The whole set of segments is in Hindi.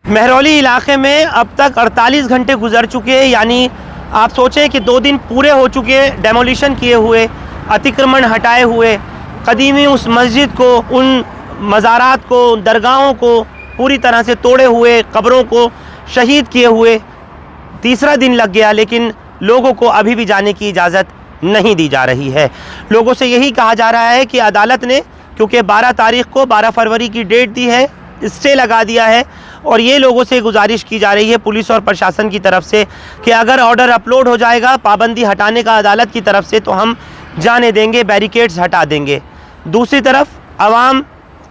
महरौली इलाके में अब तक 48 घंटे गुजर चुके हैं, यानी आप सोचें कि 2 दिन पूरे हो चुके हैं डेमोलिशन किए हुए, अतिक्रमण हटाए हुए, कदीमी उस मस्जिद को, उन मज़ारात को, दरगाहों को पूरी तरह से तोड़े हुए, कब्रों को शहीद किए हुए। तीसरा दिन लग गया, लेकिन लोगों को अभी भी जाने की इजाज़त नहीं दी जा रही है। लोगों से यही कहा जा रहा है कि अदालत ने, क्योंकि 12 तारीख को 12 फरवरी की डेट दी है, स्टे लगा दिया है, और ये लोगों से गुजारिश की जा रही है पुलिस और प्रशासन की तरफ से कि अगर ऑर्डर अपलोड हो जाएगा पाबंदी हटाने का अदालत की तरफ से, तो हम जाने देंगे, बैरिकेड्स हटा देंगे। दूसरी तरफ आवाम,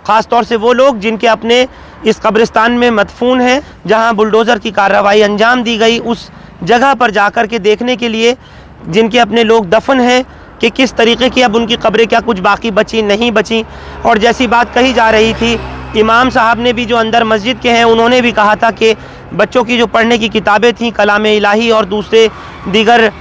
ख़ास तौर से वो लोग जिनके अपने इस कब्रिस्तान में मदफून हैं, जहां बुलडोज़र की कार्रवाई अंजाम दी गई, उस जगह पर जाकर के देखने के लिए जिनके अपने लोग दफन हैं कि किस तरीके की अब उनकी कब्रें क्या कुछ बाकी बची नहीं बची। और जैसी बात कही जा रही थी, इमाम साहब ने भी जो अंदर मस्जिद के हैं, उन्होंने भी कहा था कि बच्चों की जो पढ़ने की किताबें थीं, कलाम इलाही और दूसरे दीगर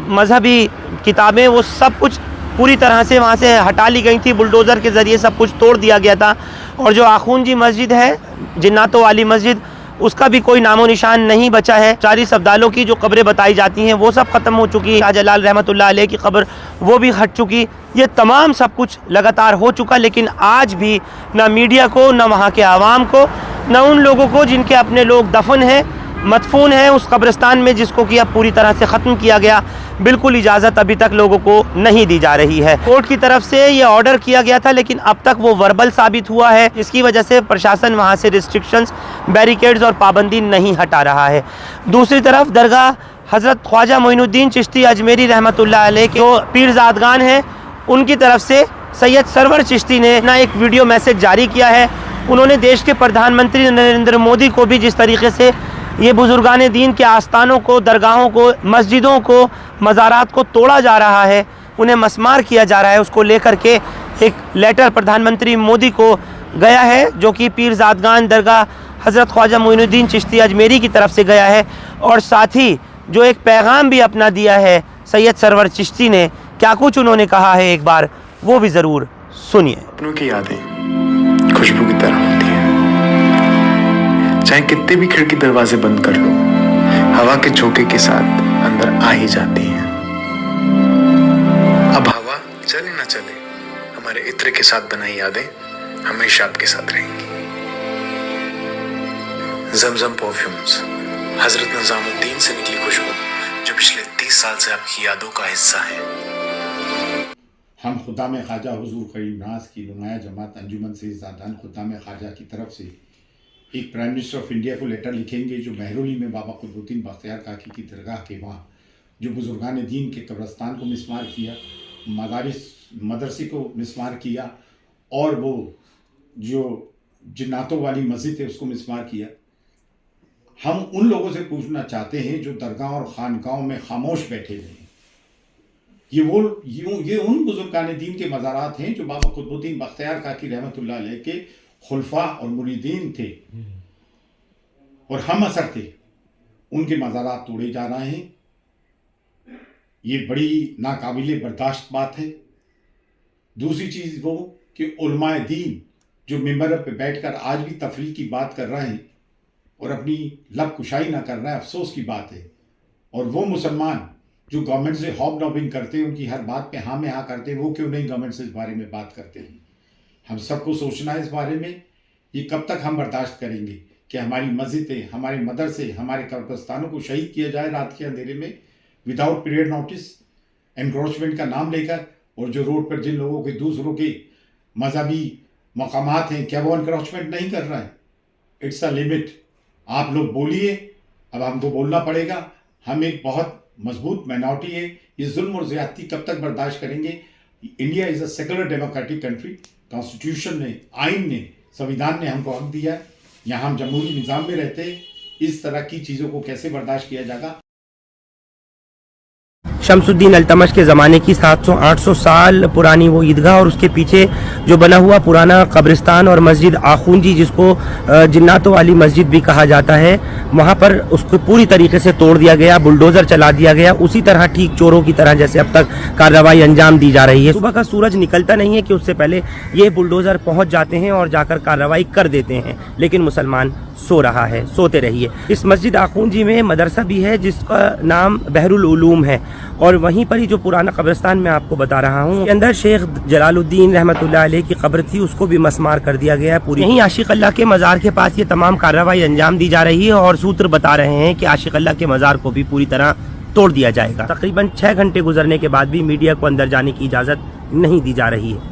मजहबी किताबें, वो सब कुछ पूरी तरह से वहाँ से हटा ली गई थी, बुलडोज़र के ज़रिए सब कुछ तोड़ दिया गया था। और जो आखूंजी मस्जिद है, जिन्नातों वाली मस्जिद, उसका भी कोई नामो निशान नहीं बचा है। 40 अब्दालों की जो कब्रें बताई जाती हैं वो सब ख़त्म हो चुकी। शाहजलाल रहमतुल्लाह अलैह की कब्र वो भी हट चुकी। ये तमाम सब कुछ लगातार हो चुका, लेकिन आज भी ना मीडिया को, ना वहाँ के आवाम को, ना उन लोगों को जिनके अपने लोग दफन हैं, मदफून हैं उस कब्रिस्तान में, जिसको कि अब पूरी तरह से ख़त्म किया गया, बिल्कुल इजाज़त अभी तक लोगों को नहीं दी जा रही है। कोर्ट की तरफ से ये ऑर्डर किया गया था, लेकिन अब तक वो वर्बल साबित हुआ है। इसकी वजह से प्रशासन वहाँ से रिस्ट्रिक्शंस, बैरिकेड्स और पाबंदी नहीं हटा रहा है। दूसरी तरफ दरगाह हज़रत ख्वाजा मोइनुद्दीन चिश्ती अजमेरी रहमतुल्लाह अलैह के जो पीरज़ादगान हैं, उनकी तरफ से सैयद सरवर चिश्ती ने ना एक वीडियो मैसेज जारी किया है। उन्होंने देश के प्रधानमंत्री नरेंद्र मोदी को भी जिस तरीके से ये बुजुर्गान दीन के आस्थानों को, दरगाहों को, मस्जिदों को, मज़ारात को तोड़ा जा रहा है, उन्हें मस्मार किया जा रहा है, उसको लेकर के एक लेटर प्रधानमंत्री मोदी को गया है, जो कि पीरज़ादगान दरगाह हज़रत ख्वाजा मोइनुद्दीन चिश्ती अजमेरी की तरफ से गया है। और साथ ही जो एक पैगाम भी अपना दिया है सैयद सरवर चिश्ती ने, क्या कुछ उन्होंने कहा है, एक बार वो भी ज़रूर सुनिए। अपनों की यादें खुशबू की तरह होती हैं, चाहे कितने भी खिड़की दरवाजे बंद कर लो, हवा के झोंके के साथ अंदर आ ही जाती हैं। अब हवा चले ना चले, हमारे इत्र के साथ बनाई यादें हमेशा आपके साथ रहेंगी। ज़मज़म परफ्यूम्स, हजरत निजामुद्दीन से निकली खुशबू, जो पिछले 30 साल से आपकी यादों का हिस्सा है। हम खुदाम ख्वाजा हुजूर करीम नाज की नुमाया जमात अंजुमन सैयदान खुदाम ख्वाजा की तरफ से एक प्राइम मिनिस्टर ऑफ इंडिया को लेटर लिखेंगे, जो महरौली में बाबा कुतुबुद्दीन बख्तियार काकी की दरगाह के वहाँ जो बुजुर्गान दीन के कब्रस्तान को मिस्मार किया, मदरसे को मिस्मार किया, और वो जो जिन्नातों वाली मस्जिद है उसको मिस्मार किया। हम उन लोगों से पूछना चाहते हैं जो दरगाह और खानकाहों में खामोश बैठे हुए हैं। ये उन बुजुर्गान दीन के मज़ारात हैं जो बाबा कुतुबुद्दीन बख्तियार काकी रहमतुल्लाह अलैह के खुलफा और मुरीदीन थे और हम असर थे। उनके मज़ारात तोड़े जा रहे हैं, ये बड़ी नाकाबिले बर्दाश्त बात है। दूसरी चीज़ वो कि उलमाए दीन जो मिंबर पे बैठकर आज भी तफरीक की बात कर रहे हैं और अपनी लब कुशाई ना कर रहे हैं, अफसोस की बात है। और वो मुसलमान जो गवर्नमेंट से हॉब लॉबिंग करते हैं, उनकी हर बात पे हाँ में हाँ करते हैं, वो क्यों नहीं गवर्नमेंट से इस बारे में बात करते हैं। हम सबको सोचना है इस बारे में। ये कब तक हम बर्दाश्त करेंगे कि हमारी मस्जिदें, हमारे मदरसे, हमारे कब्रिस्तानों को शहीद किया जाए रात के अंधेरे में विदाउट पीरियड नोटिस, एनक्रोचमेंट का नाम लेकर, और जो रोड पर जिन लोगों के दूसरों के मजहबी मकामात हैं, क्या वो एनक्रोचमेंट नहीं कर रहा है? It's a limit. आप लोग बोलिए, अब हमको बोलना पड़ेगा। हम एक बहुत मजबूत माइनॉरिटी है, ये जुल्म और ज़्यादती कब तक बर्दाश्त करेंगे? India is a secular democratic country. Constitution ने, आइन ने, संविधान ने हमको हक दिया है। यहाँ हम जमहूरी निज़ाम में रहते हैं, इस तरह की चीज़ों को कैसे बर्दाश्त किया जाएगा? शमसुद्दीन अल्तमश के ज़माने की 700-800 साल पुरानी वो ईदगाह और उसके पीछे जो बना हुआ पुराना कब्रिस्तान और मस्जिद आखूंजी, जिसको जिन्नातों वाली मस्जिद भी कहा जाता है, वहाँ पर उसको पूरी तरीके से तोड़ दिया गया, बुलडोज़र चला दिया गया, उसी तरह ठीक चोरों की तरह जैसे अब तक कार्रवाई अंजाम दी जा रही है। सुबह का सूरज निकलता नहीं है कि उससे पहले ये बुलडोज़र पहुँच जाते हैं और जाकर कार्रवाई कर देते हैं, लेकिन मुसलमान सो रहा है, सोते रहिए। इस मस्जिद आखूंजी में मदरसा भी है जिसका नाम बहरुल उलूम है, और वहीं पर ही जो पुराना कब्रिस्तान मैं आपको बता रहा हूँ, के अंदर शेख जलालुद्दीन रहमतुल्लाह अलैह की कब्र थी, उसको भी मसमार कर दिया गया है पूरी। यहीं आशिक अल्लाह के मज़ार के पास ये तमाम कार्रवाई अंजाम दी जा रही है, और सूत्र बता रहे हैं कि आशिक अल्लाह के मज़ार को भी पूरी तरह तोड़ दिया जाएगा। तकरीबन 6 घंटे गुजरने के बाद भी मीडिया को अंदर जाने की इजाज़त नहीं दी जा रही है।